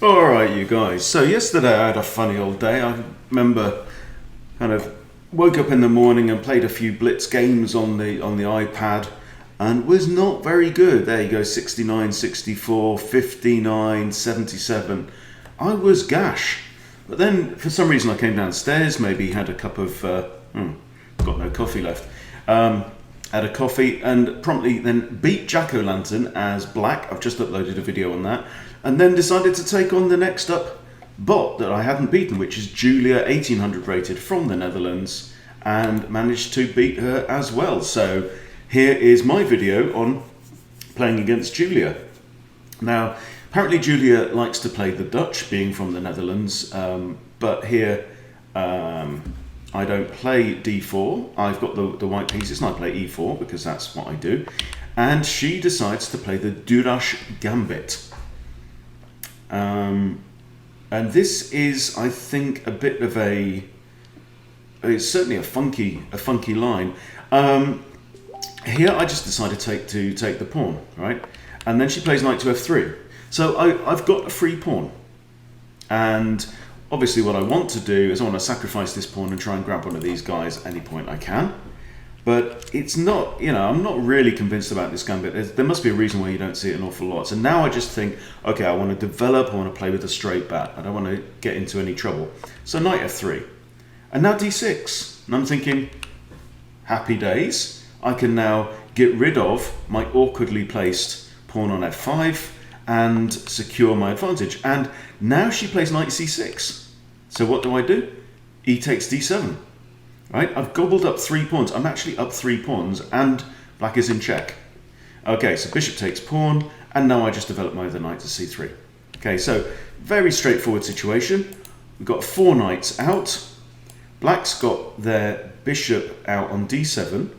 Alright, you guys. So yesterday I had a funny old day. I remember kind of woke up in the morning and played a few blitz games on the iPad and was not very good. There you go, 69, 64, 59, 77. I was gash. But then for some reason I came downstairs, maybe had a cup of, got no coffee left. Had a coffee and promptly then beat Jack-O-Lantern as black. I've just uploaded a video on that. And then decided to take on the next up bot that I hadn't beaten, which is Julia, 1800 rated from the Netherlands, and managed to beat her as well. So here is my video on playing against Julia. Now, apparently Julia likes to play the Dutch, being from the Netherlands, but here I don't play d4. I've got the white pieces and I play e4 because that's what I do. And she decides to play the Duras Gambit. And this is, I think, a bit of it's certainly a funky line. Here I just decided to take the pawn, right? And then she plays knight to f3. So I've got a free pawn. And obviously what I want to do is I want to sacrifice this pawn and try and grab one of these guys at any point I can. But it's not, I'm not really convinced about this gambit. There must be a reason why you don't see it an awful lot. So now I just think, okay, I want to develop, I want to play with a straight bat. I don't want to get into any trouble. So knight f3. And now d6. And I'm thinking, happy days. I can now get rid of my awkwardly placed pawn on f5 and secure my advantage. And now she plays knight c6. So what do? E takes d7. Right, I've gobbled up 3 pawns. I'm actually up 3 pawns and black is in check. Okay, so bishop takes pawn, and now I just develop my other knight to c3. Okay, so very straightforward situation. We've got 4 knights out. Black's got their bishop out on d7,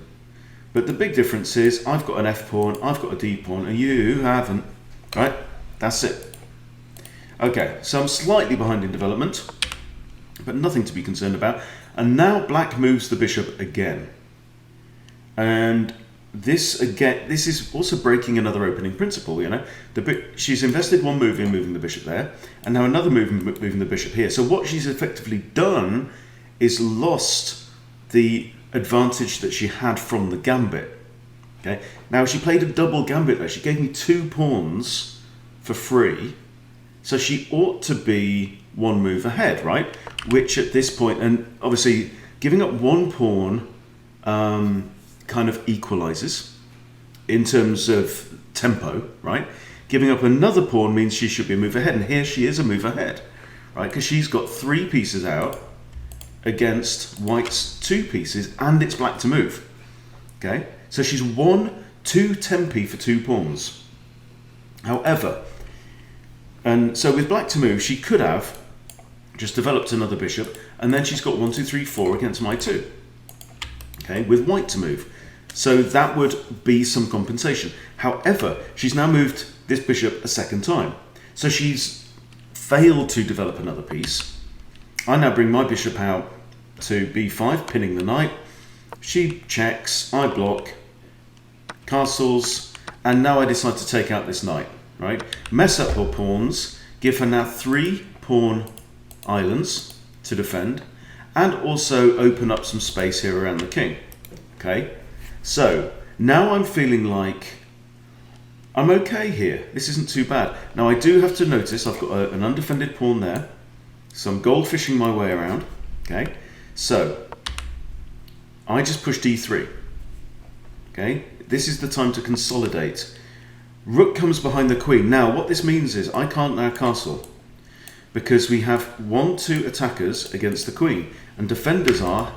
but the big difference is I've got an f pawn, I've got a d pawn, and you haven't. Right, that's it. Okay, so I'm slightly behind in development, but nothing to be concerned about. And now black moves the bishop again. And this is also breaking another opening principle, She's invested one move in moving the bishop there, and now another move in moving the bishop here. So what she's effectively done is lost the advantage that she had from the gambit. Okay. Now she played a double gambit there. She gave me 2 pawns for free. So she ought to be 1 move ahead, right? Which at this point, and obviously giving up 1 pawn kind of equalizes in terms of tempo, right? Giving up another pawn means she should be a move ahead, and here she is a move ahead, right? Because she's got 3 pieces out against white's 2 pieces, and it's black to move. Okay, so she's won 2 tempi for 2 pawns. However, and so with black to move, she could have just developed another bishop, and then she's got 1, 2, 3, 4 against my 2. Okay, with white to move. So that would be some compensation. However, she's now moved this bishop a second time. So she's failed to develop another piece. I now bring my bishop out to b5, pinning the knight. She checks, I block, castles, and now I decide to take out this knight, right? Mess up her pawns, give her now 3 pawn islands to defend, and also open up some space here around the king. Okay, so now I'm feeling like I'm okay here. This isn't too bad. Now I do have to notice I've got an undefended pawn there, so I'm goldfishing my way around. Okay, so I just push d3. Okay, this is the time to consolidate. Rook comes behind the queen. Now what this means is I can't now castle, because we have 1, 2 attackers against the queen, and defenders are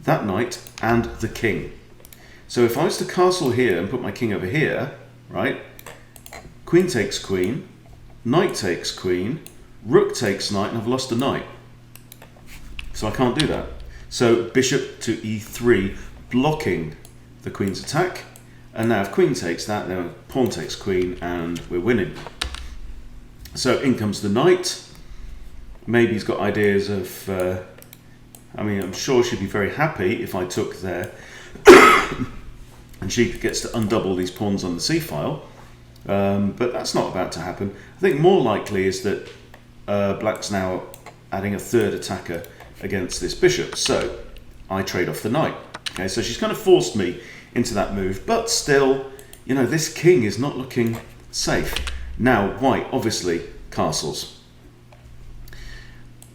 that knight and the king. So if I was to castle here and put my king over here, right, queen takes queen, knight takes queen, rook takes knight, and I've lost a knight. So I can't do that. So bishop to e3, blocking the queen's attack, and now if queen takes that, then pawn takes queen, and we're winning. So in comes the knight. Maybe he's got ideas of, I'm sure she'd be very happy if I took there and she gets to undouble these pawns on the c-file, but that's not about to happen. I think more likely is that black's now adding a third attacker against this bishop. So I trade off the knight. Okay, so she's kind of forced me into that move, but still, you know, this king is not looking safe. Now, white, obviously, castles.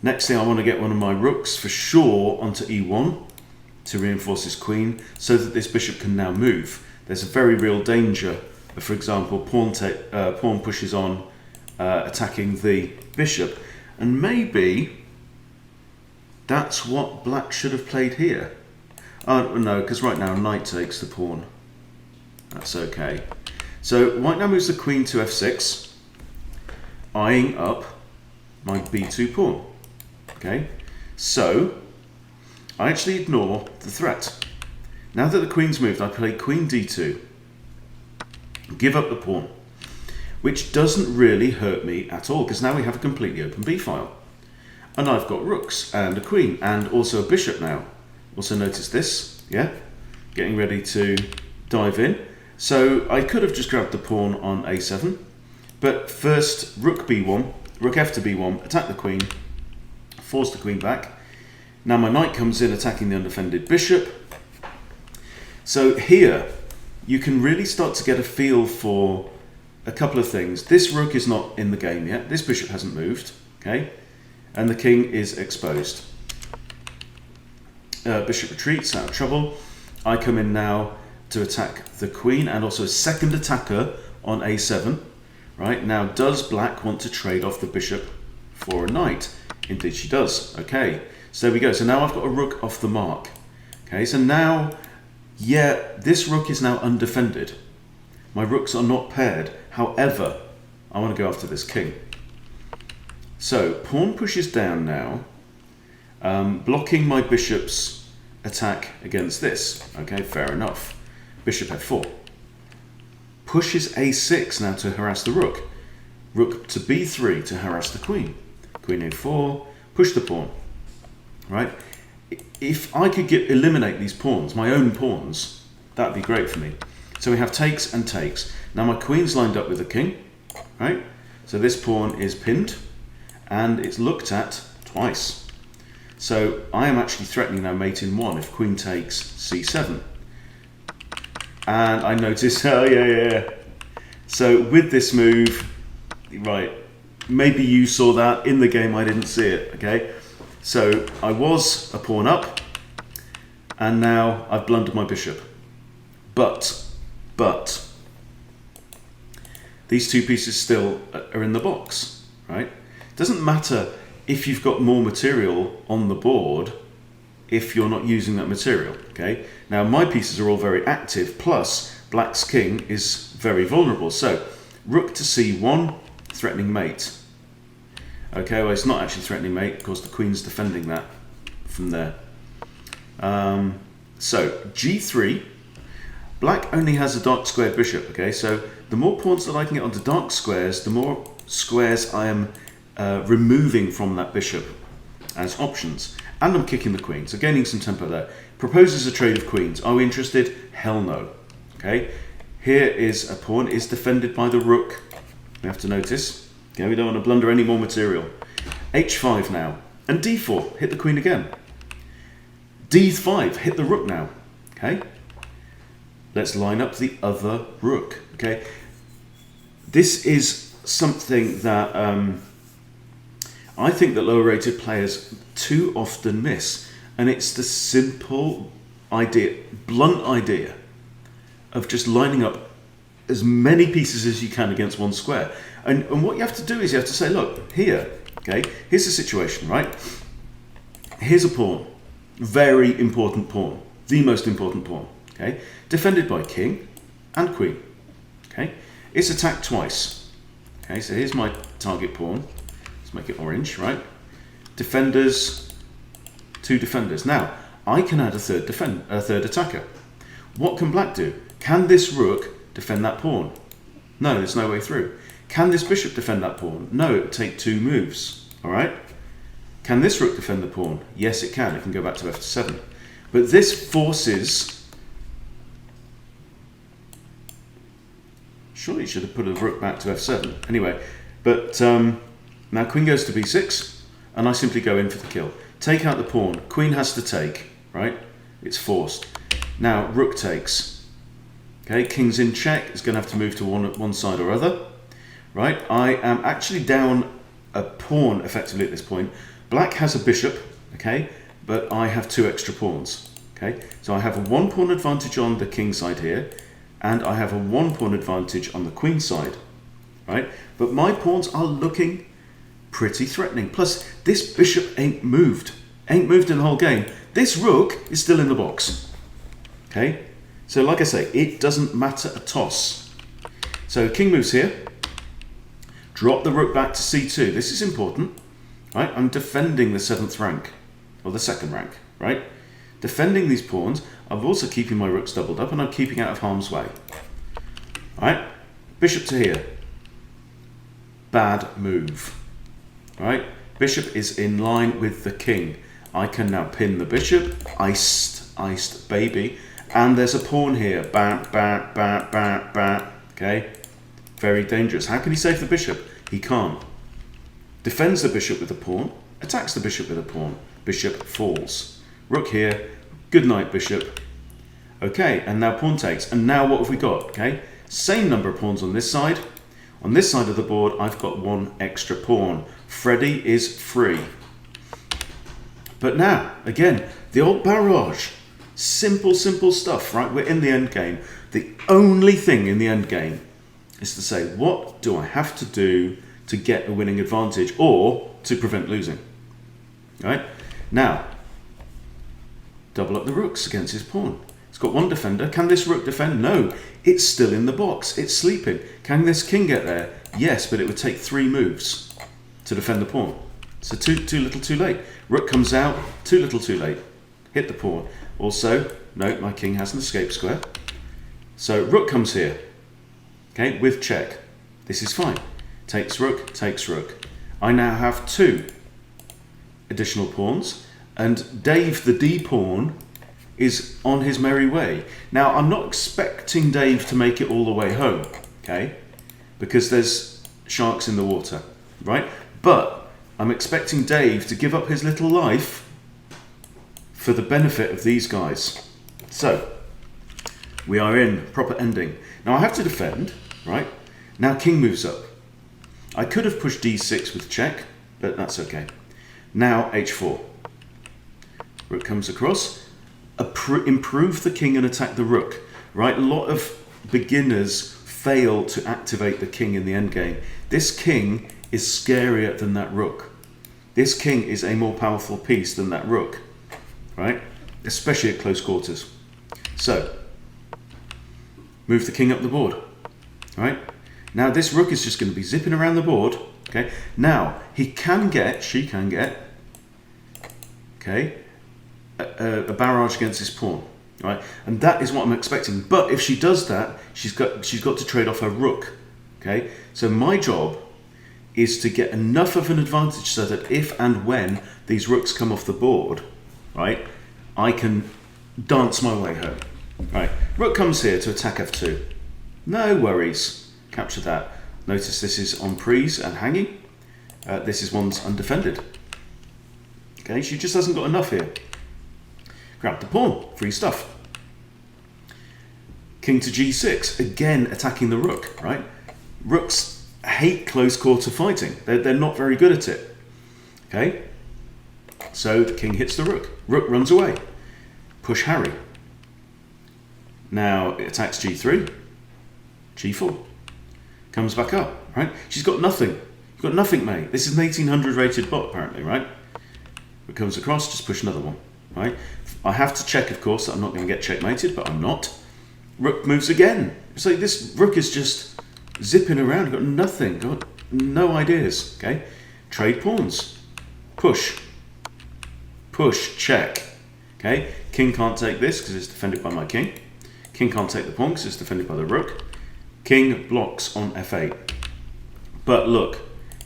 Next thing, I want to get one of my rooks for sure onto e1 to reinforce his queen so that this bishop can now move. There's a very real danger of, for example, pawn pushes on attacking the bishop, and maybe that's what black should have played here. Oh no, because right now knight takes the pawn. That's okay. So white now moves the queen to f6, eyeing up my b2 pawn. Okay, so I actually ignore the threat. Now that the queen's moved, I play queen d2, give up the pawn, which doesn't really hurt me at all, because now we have a completely open b file. And I've got rooks and a queen and also a bishop now. Also notice this, yeah? Getting ready to dive in. So I could have just grabbed the pawn on a7, but first rook b1, rook f to b1, attack the queen, force the queen back. Now my knight comes in attacking the undefended bishop. So here you can really start to get a feel for a couple of things. This rook is not in the game yet. This bishop hasn't moved, okay? And the king is exposed. Bishop retreats, out of trouble. I come in now to attack the queen and also a second attacker on a7. Right, now does black want to trade off the bishop for a knight? Indeed she does. Okay, so there we go. So now I've got a rook off the mark. Okay, so now, yeah, this rook is now undefended. My rooks are not paired. However, I want to go after this king. So pawn pushes down now, blocking my bishop's attack against this. Okay, fair enough. Bishop f4. Pushes a6 now to harass the rook. Rook to b3 to harass the queen. Queen a4, push the pawn. Right? If I could eliminate these pawns, my own pawns, that'd be great for me. So we have takes and takes. Now my queen's lined up with the king. Right? So this pawn is pinned and it's looked at twice. So I am actually threatening now mate in 1 if queen takes c7. And I notice, oh yeah. So with this move, right, maybe you saw that in the game, I didn't see it, okay? So I was a pawn up, and now I've blundered my bishop. But, these two pieces still are in the box, right? It doesn't matter if you've got more material on the board if you're not using that material, okay? Now my pieces are all very active, plus black's king is very vulnerable. So rook to c1, threatening mate. Okay, well it's not actually threatening mate, of course the queen's defending that from there. So g3, black only has a dark squared bishop, okay? So the more pawns that I can get onto dark squares, the more squares I am removing from that bishop as options. And I'm kicking the queen, so gaining some tempo there. Proposes a trade of queens. Are we interested? Hell no. Okay, here is a pawn, is defended by the rook. We have to notice. Okay, we don't want to blunder any more material. h5 now, and d4, hit the queen again. d5, hit the rook now. Okay, let's line up the other rook. Okay, this is something that I think that lower rated players too often miss, and it's the simple idea, blunt idea of just lining up as many pieces as you can against one square. And what you have to do is you have to say, look, here, okay, here's the situation, right? Here's a pawn, very important pawn, the most important pawn, okay? Defended by king and queen, okay? It's attacked twice, okay? So here's my target pawn. Let's make it orange, right? Defenders, 2 defenders. Now, I can add a third attacker. What can black do? Can this rook defend that pawn? No, there's no way through. Can this bishop defend that pawn? No, it would take 2 moves, all right? Can this rook defend the pawn? Yes, it can. It can go back to f7. But this forces... Surely you should have put a rook back to f7. Anyway, but... Now queen goes to b6, and I simply go in for the kill. Take out the pawn. Queen has to take, right? It's forced. Now rook takes. Okay, king's in check. It's going to have to move to one side or other, right? I am actually down a pawn effectively at this point. Black has a bishop, okay, but I have 2 extra pawns. Okay, so I have a 1 pawn advantage on the king side here, and I have a 1 pawn advantage on the queen side, right? But my pawns are looking pretty threatening. Plus, this bishop ain't moved in the whole game. This rook is still in the box. Okay, so like I say, it doesn't matter a toss. So king moves here. Drop the rook back to c2. This is important, right? I'm defending the 7th rank, or the 2nd rank, right? Defending these pawns. I'm also keeping my rooks doubled up, and I'm keeping out of harm's way. All right, bishop to here. Bad move. All right, bishop is in line with the king. I can now pin the bishop. Iced baby. And there's a pawn here. Bat, bat, bat, bat, bat. Okay, very dangerous. How can he save the bishop? He can't. Defends the bishop with a pawn. Attacks the bishop with a pawn. Bishop falls. Rook here. Good night, bishop. Okay, and now pawn takes. And now what have we got? Okay, same number of pawns on this side. On this side of the board, I've got 1 extra pawn. Freddy is free. But now, again, the old barrage. Simple stuff, right? We're in the end game. The only thing in the end game is to say, what do I have to do to get a winning advantage or to prevent losing? Right? Now, double up the rooks against his pawn. It's got 1 defender. Can this rook defend? No, it's still in the box. It's sleeping. Can this king get there? Yes, but it would take 3 moves to defend the pawn. So too little too late. Rook comes out, too little too late. Hit the pawn. Also, note my king has an escape square. So rook comes here, okay, with check. This is fine. Takes rook, takes rook. I now have 2 additional pawns, and Dave the D pawn is on his merry way. Now, I'm not expecting Dave to make it all the way home, okay, because there's sharks in the water, right? But I'm expecting Dave to give up his little life for the benefit of these guys. So, we are in proper ending. Now I have to defend, right? Now king moves up. I could have pushed d6 with check, but that's okay. Now h4. Rook comes across. Improve the king and attack the rook, right? A lot of beginners fail to activate the king in the endgame. This king is scarier than that rook. This king is a more powerful piece than that rook, right? Especially at close quarters. So, move the king up the board, right? Now this rook is just going to be zipping around the board, okay? Now, she can get, okay, a barrage against this pawn, right? And that is what I'm expecting. But if she does that, she's got to trade off her rook, okay? So my job is to get enough of an advantage so that if and when these rooks come off the board, right, I can dance my way home. Right, rook comes here to attack f2. No worries, capture that. Notice this is on prise and hanging. This is one's undefended. Okay, she just hasn't got enough here. Grab the pawn, free stuff. King to g6, again attacking the rook, right? Rooks hate close quarter fighting. They're not very good at it. Okay, so the king hits the rook. Rook runs away. Push Harry. Now it attacks g3, g4. Comes back up, right? She's got nothing. You've got nothing, mate. This is an 1800 rated bot, apparently, right? It comes across, just push another one, right? I have to check, of course, that I'm not going to get checkmated, but I'm not. Rook moves again. It's like this rook is just zipping around, got nothing, got no ideas, okay? Trade pawns. Push. Push, check. Okay, king can't take this because it's defended by my king. King can't take the pawn because it's defended by the rook. King blocks on f8. But look,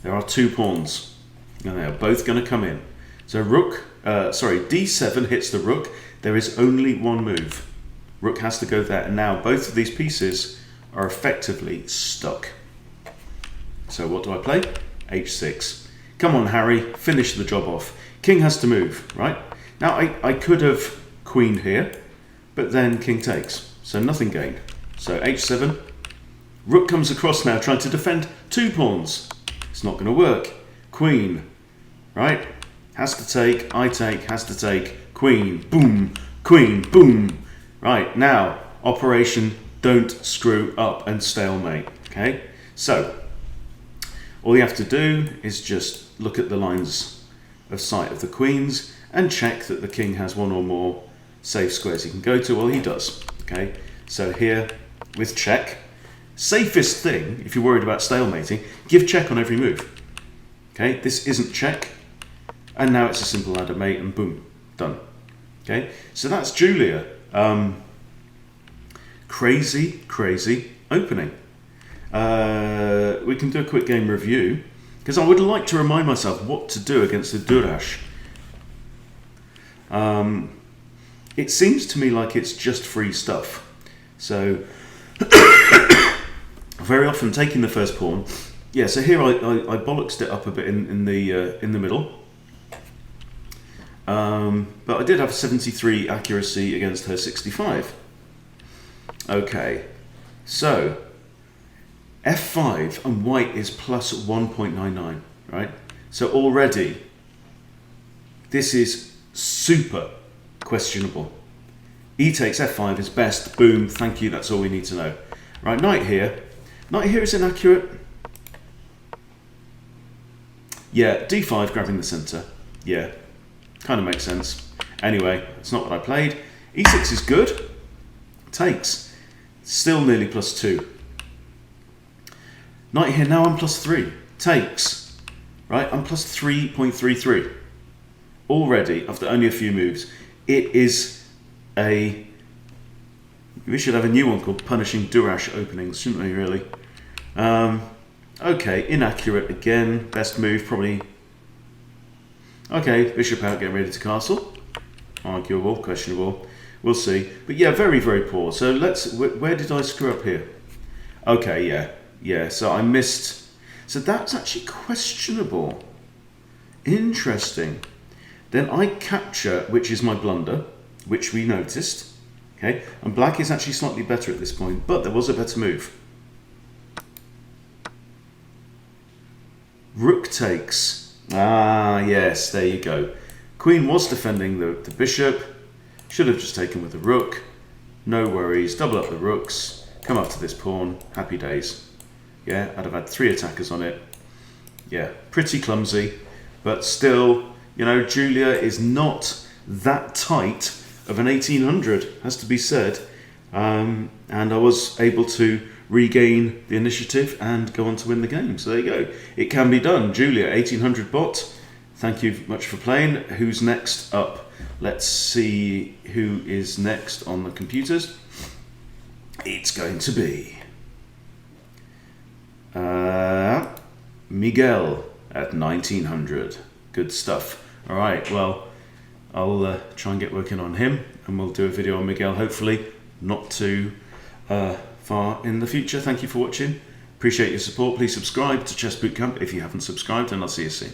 there are 2 pawns, and they are both going to come in. So d7 hits the rook. There is only one move. Rook has to go there, and now both of these pieces are effectively stuck. So what do I play? h6. Come on, Harry, finish the job off. King has to move, right? Now, I could have queened here, but then king takes, so nothing gained. So h7. Rook comes across now, trying to defend 2 pawns. It's not going to work. Queen, right? Has to take, I take, has to take, queen, boom, queen, boom. Right, now, operation don't screw up and stalemate, okay? So, all you have to do is just look at the lines of sight of the queens and check that the king has 1 or more safe squares he can go to. Well, he does, okay? So here, with check, safest thing, if you're worried about stalemating, give check on every move. Okay, this isn't check, and now it's a simple ladder mate, and boom, done. Okay, so that's Julia. Crazy, crazy opening. We can do a quick game review, because I would like to remind myself what to do against the Duras. It seems to me like it's just free stuff. So, very often taking the first pawn. Yeah, so here I bollocksed it up a bit in the middle. But I did have 73 accuracy against her 65. Okay, so f5 and white is plus 1.99, right? So already this is super questionable. E takes f5 is best, boom, thank you, that's all we need to know. Right, knight here is inaccurate. Yeah, d5 grabbing the center, yeah, kind of makes sense. Anyway, it's not what I played. e6 is good, takes, still nearly plus 2. Knight here, now I'm plus 3, takes, right, I'm plus 3.33. Already, after only a few moves, it is a... We should have a new one called Punishing Duras Openings, shouldn't we, really? Okay, inaccurate again. Best move, probably... Okay, bishop out, getting ready to castle. Arguable, questionable. We'll see. But yeah, very, very poor. So let's... Where did I screw up here? Okay, yeah. Yeah, so I missed... So that's actually questionable. Interesting. Then I capture, which is my blunder, which we noticed. Okay, and black is actually slightly better at this point, but there was a better move. Rook takes. Ah, yes, there you go. Queen was defending the bishop. Should have just taken with the rook. No worries, double up the rooks. Come up to this pawn. Happy days. Yeah, I'd have had 3 attackers on it. Yeah, pretty clumsy, but still, you know, Julia is not that tight of an 1800, has to be said. And I was able to regain the initiative and go on to win the game. So there you go. It can be done. Julia, 1800 bot. Thank you much for playing. Who's next up? Let's see who is next on the computers. It's going to be Miguel at 1900. Good stuff. All right, well, I'll try and get working on him, and we'll do a video on Miguel, hopefully not too far in the future. Thank you for watching. Appreciate your support. Please subscribe to Chess Bootcamp if you haven't subscribed, and I'll see you soon.